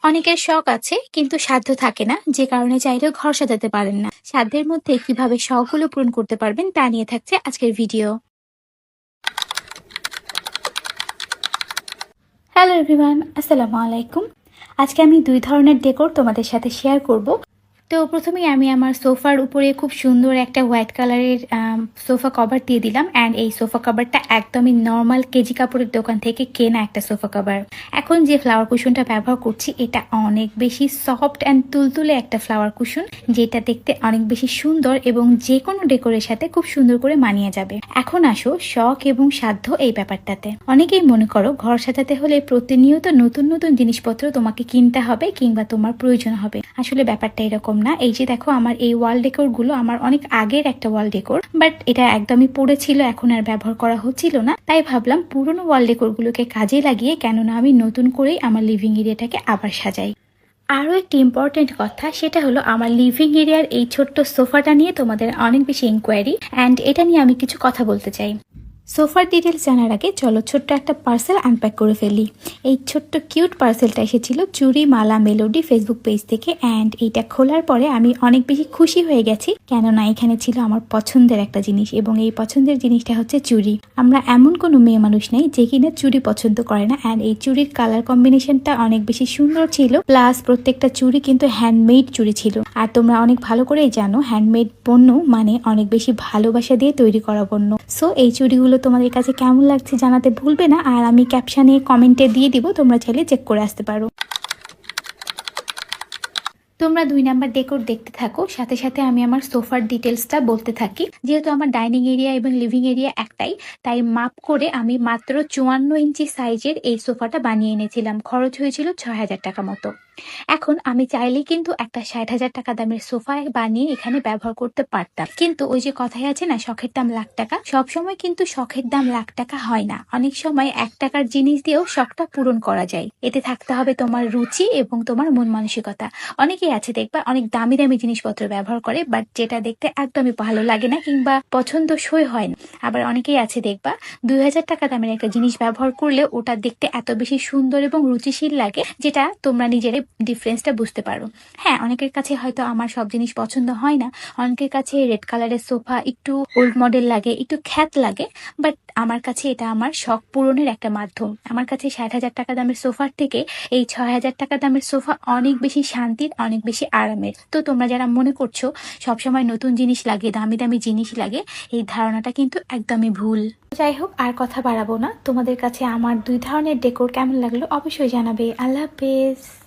অনেকের শখ আছে কিন্তু সাধ্য থাকে না, যে কারণে চাইলেও ঘর সাজাতে পারেন না। সাধ্যের মধ্যে কিভাবে শখগুলো পূরণ করতে পারবেন তা নিয়ে থাকছে আজকের ভিডিও। হ্যালো এভরিওয়ান, আসসালামু আলাইকুম। আজকে আমি দুই ধরনের ডেকোর তোমাদের সাথে শেয়ার করব। তো প্রথমেই আমি আমার সোফার উপরে খুব সুন্দর একটা হোয়াইট কালারের সোফা কভার দিয়ে দিলাম। অ্যান্ড এই সোফা কভারটা একদমই নর্মাল কেজি কাপড়ের দোকান থেকে কেনা একটা সোফা কভার। এখন যে ফ্লাওয়ার কুশনটা ব্যবহার করছি এটা অনেক বেশি সফট অ্যান্ড তুলতুলে একটা ফ্লাওয়ার কুশন, যেটা দেখতে অনেক বেশি সুন্দর এবং যে কোনো ডেকোরের সাথে খুব সুন্দর করে মানিয়ে যাবে। এখন আসো শখ এবং সাধ্য এই ব্যাপারটাতে। অনেকেই মনে করো ঘর সাজাতে হলে প্রতিনিয়ত নতুন নতুন জিনিসপত্র তোমাকে কিনতে হবে কিংবা তোমার প্রয়োজন হবে। আসলে ব্যাপারটা এরকম না। এই যে দেখো, আমার এই ওয়াল ডেকোর গুলো আমার অনেক আগের একটা ওয়াল ডেকোর, বাট এটা একদমই পড়েছিল, এখন আর ব্যবহার করা হচ্ছিল না। তাই ভাবলাম পুরোনো ওয়াল ডেকোর গুলোকে কাজে লাগিয়ে কেননা আমি নতুন করেই আমার লিভিং এরিয়াটাকে আবার সাজাই। আরও একটি ইম্পর্টেন্ট কথা, সেটা হলো আমার লিভিং এরিয়ার এই ছোট্ট সোফাটা নিয়ে তোমাদের অনেক বেশি ইনকোয়ারি, অ্যান্ড এটা নিয়ে আমি কিছু কথা বলতে চাই। সোফার ডিটেলস জানার আগে চলো ছোট্ট একটা পার্সেল আনপ্যাক করে ফেলি। এই ছোট্ট কিউট পার্সেলটা এসেছিল চুরি মালা মেলোডি ফেসবুক পেজ থেকে। অ্যান্ড এইটা খোলার পরে আমি অনেক বেশি খুশি হয়ে গেছি, কেননা এখানে ছিল আমার পছন্দের একটা জিনিস, এবং এই পছন্দের জিনিসটা হচ্ছে চুড়ি। আমরা এমন কোনো মেয়ে মানুষ নেই যে কিনা চুড়ি পছন্দ করে না। অ্যান্ড এই চুড়ির কালার কম্বিনেশনটা অনেক বেশি সুন্দর ছিল, প্লাস প্রত্যেকটা চুড়ি কিন্তু হ্যান্ডমেড চুড়ি ছিল। আর তোমরা অনেক ভালো করেই জানো হ্যান্ডমেড পণ্য মানে অনেক বেশি ভালোবাসা দিয়ে তৈরি করা পণ্য। সো এই চুড়িগুলো তোমাদের কাছে কেমন লাগছে জানাতে ভুলবে না, আর আমি ক্যাপশনে কমেন্টে দিয়ে দিব, তোমরা চাইলে চেক করে আসতে পারো। তোমরা 2 নাম্বার ডেকোর দেখতে থাকো, সাথে সাথে আমি আমার সোফার ডিটেলসটা বলতে থাকি। যেহেতু আমার ডাইনিং এরিয়া এবং লিভিং এরিয়া একটাই, তাই মাপ করে আমি মাত্র 54 ইঞ্চি সাইজের এই সোফাটা বানিয়ে এনেছিলাম। খরচ হয়েছিল 6000 টাকা মতো। এখন আমি চাইলেই কিন্তু একটা 60,000 টাকা দামের সোফা বানিয়ে এখানে ব্যবহার করতে পারতাম, কিন্তু ওই যে কথাই আছে না, শখের দাম লাখ টাকা। সবসময় কিন্তু শখের দাম লাখ টাকা হয় না, অনেক সময় 1 টাকার জিনিস দিয়েও শখটা পূরণ করা যায়। এতে থাকতে হবে তোমার রুচি এবং তোমার মন মানসিকতা। অনেকেই আছে দেখবা অনেক দামি দামি জিনিসপত্র ব্যবহার করে, বাট যেটা দেখতে একদমই ভালো লাগে না কিংবা পছন্দসই হয় না। আবার অনেকেই আছে দেখবা 2000 টাকা দামের একটা জিনিস ব্যবহার করলে ওটা দেখতে এত বেশি সুন্দর এবং রুচিশীল লাগে, যেটা তোমরা নিজেরাই ডিফারেন্সটা বুঝতে পারো। হ্যাঁ, অনেকের কাছে হয়তো আমার সব জিনিস পছন্দ হয় না, অনেকের কাছে রেড কালারের সোফা একটু ওল্ড মডেল লাগে, একটু খ্যাত লাগে, বাট আমার কাছে এটা আমার শখ পূরণের একটা মাধ্যম। আমার কাছে 60,000 টাকা দামের সোফার থেকে এই 6,000 টাকা দামের সোফা অনেক বেশি শান্তির, অনেক বেশি আরামের। তো তোমরা যারা মনে করছো সবসময় নতুন জিনিস লাগে, দামি দামি জিনিস লাগে, এই ধারণাটা কিন্তু একদমই ভুল। যাই হোক, আর কথা বাড়াবো না। তোমাদের কাছে আমার 2 ধরনের ডেকোর কেমন লাগলো অবশ্যই জানাবে। আল্লাহ হাফেজ।